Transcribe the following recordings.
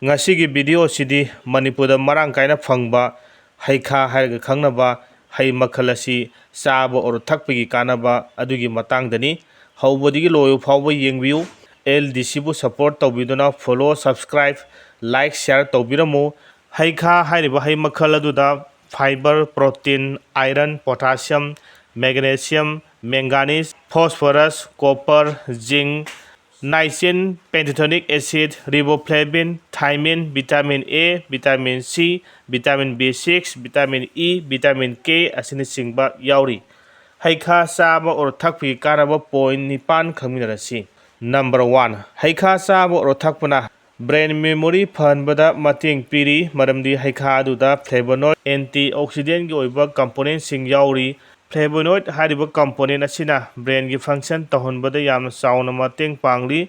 Ngasi video sidi manipur marang kaina phangba haikha hairga khangnaba hai makhalasi saba or thakpigi kanaba adugi matangdani haubodigi loyo phawba yengbiu LDC bu support tawbiduna follow subscribe like share tawbiramu haikha hairiba hai makhal aduda fiber protein iron potassium magnesium manganese phosphorus copper zinc niacin, pantothenic acid, riboflavin, thiamine, vitamin A, vitamin C, vitamin B6, vitamin E, vitamin K asinachingba yauri. Haikha saba or thakpi kanaba point nipan khangminarasi. Number 1. Haikha saba or thakpana brain memory phanbada mating piri maramdi haikha aduda flavonoid antioxidant gi oiba component sing yauri. Flavonoid hariba component asina brain gi function tahonbada yamna sauna mateng pangli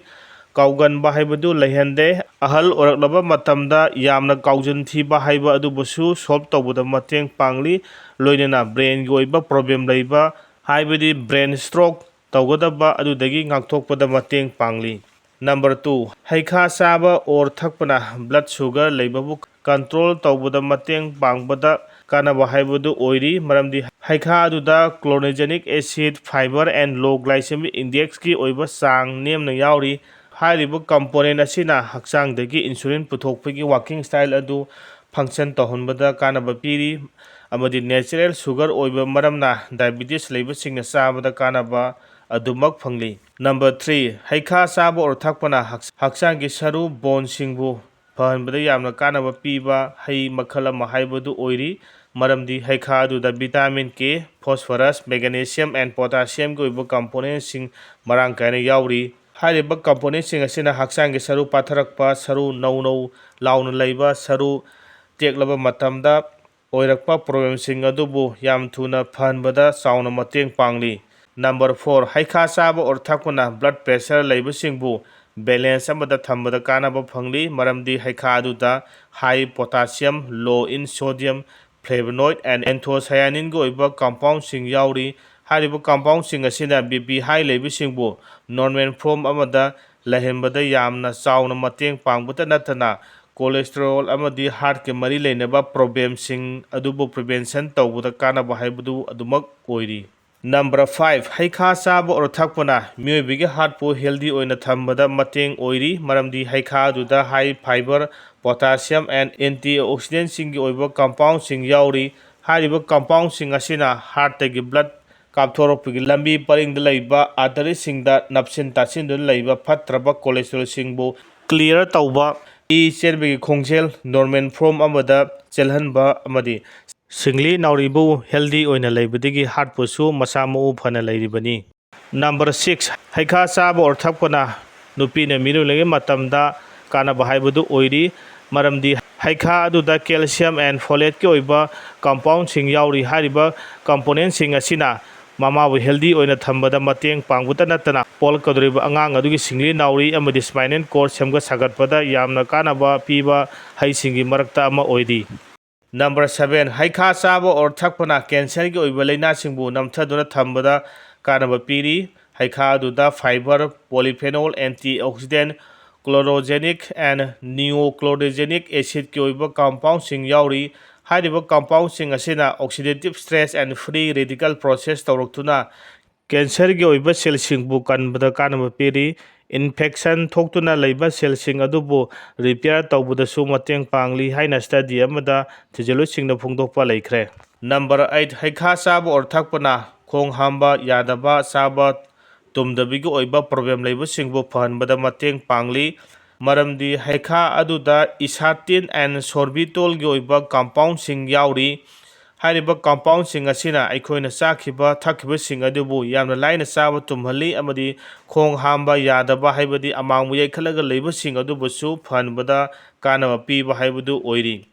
kaugan bahibadu lehende ahal oraklaba matamda yamna kaujun thiba haiba adu busu solve tawbuda mateng pangli loinena brain gi oiba problem leiba haibadi brain stroke tawgadaba adudagi ngakthokpada mateng pangli. Number 2. Haikha saba or thakpana blood sugar leibabu control tawbuda mateng pangbada kanaba haibadu oiri maramdi haikha aduda chlorogenic acid fiber and low glycemic index ki oiba sang nemna yauri hairibu component asina hakchangdagi insulin puthokpagi working style adu function tahonbada kanaba piri amadi natural sugar oiba maramna diabetes leiba singna sabada kanaba adumak phangli. Number 3. Haikha saba or thakpana hakchanggi saru bone singbu phanbada yamna kanaba piba hai makhala mahaibadu oiri maramdi haikha aduda vitamin K, phosphorus, magnesium and potassium gi oiba component sing marang kaina yauri. Hariba component sing asina hakchanggi saru patharakpa saru nau launa leiba saru teklaba matamda oirakpa problem sing adubu yam thuna phanbada sauna mateng pangli. Number 4. Haikha saba or thakpana blood pressure leiba singbu balance amada thambada kanaba phangli maramdi haikha aduda high potassium, low in sodium, flavonoid and anthocyanin gi oiba compound sing yauri. Hariba compound sing asina BP high leiba singbu normal form amada lehenbada yamna sauna mateng pangbuta natana cholesterol amadi heart ke mari leinaba problem sing adubu prevention tawbuda kanaba haibadu adumak oiri. Number 5. Haikha saba or thakpana myoibigi heart po healthy oina thambada mateng oiri maramdi haikha aduda high fiber potassium and antioxidant sing gi oiba compound sing yauri. Hariba compound sing asina heart tagi blood kapthoropigi lambi paringda leiba artery singda napsin tasindu leiba phatraba cholesterol singbu clear tawba e cherbigi khongchel normal form amada chelhanba amadi singli nauribu healthy oina leibadigi heart pusu masamu phana leiribani. Number 6. Haikha saba or thakpana nupina mirulege matamda kana bahaibadu oiri maramdi haikha aduda calcium and folate ki oiba compound sing yauri hariba component sing asina mamabu healthy oina thambada mateng pangbuta natana pol kadriba angang adugi singli nauri amadi spinal cord semga sagatpada yamna kanaba piba hai singi marakta ama oiri. Number 7. Haikha saba or thakpana cancer gi oiba leina singbu namthaduna thambada kanaba piri haikha aduda fiber polyphenol antioxidant chlorogenic and neochlorogenic acid ki oiba compound sing yauri. Hariba compound sing asina oxidative stress and free radical process tawraktuna cancer gi oiba cell singbu kanbada kanaba piri infection thoktuna leiba cell sing adubu repair tawbudasu mateng pangli haina study amada thijelu singna phungdokpa leikhre. Number 8. Haikha saba or thakpana khong hamba yadaba saba tumdabigi oiba problem leiba singbu phanbada mateng pangli maramdi haikha aduda isatin and sorbitol gi oiba compound sing yauri. Hariba compound sing asina aikoina sakhiba thakhiba sing adubu yamna laina saba tumhali amadi khong hamba yadaba haibadi amangmu yaikhalaga leiba sing adubusu phanbada kanaba piba haibadu oiri.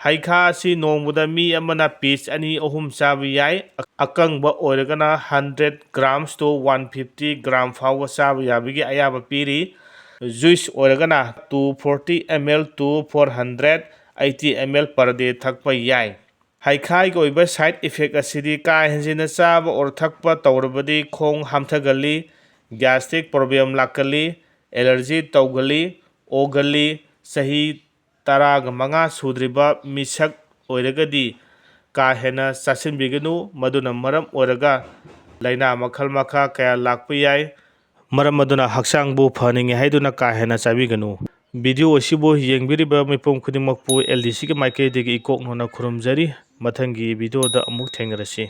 Haikha si nongbuda mi amana piece ani ohum chaba yai akangba oiragana 100 grams to 150 gram fawa chaba yabigi ayaba piri. Juice oiragana 240 ml to 480 ml per day thakpa yai. Haikha gi oiba side effect asidi ka henjina chaba or thakpa tawrabadi khong hamthagali gastric problem lakali allergy tawgali ogali Sahi taraga manga sudriba misak oiragadi ka hena sasinbiganu maduna maram oraga laina makhal makha kaya lakpa yai maram aduna haksangbu phaninge haiduna ka hena chabiganu video asibu yengbiriba mipum khudingmakpu LDC ke maikeidegi ikok nona khurumjari mathangi video da amuk thengrasi.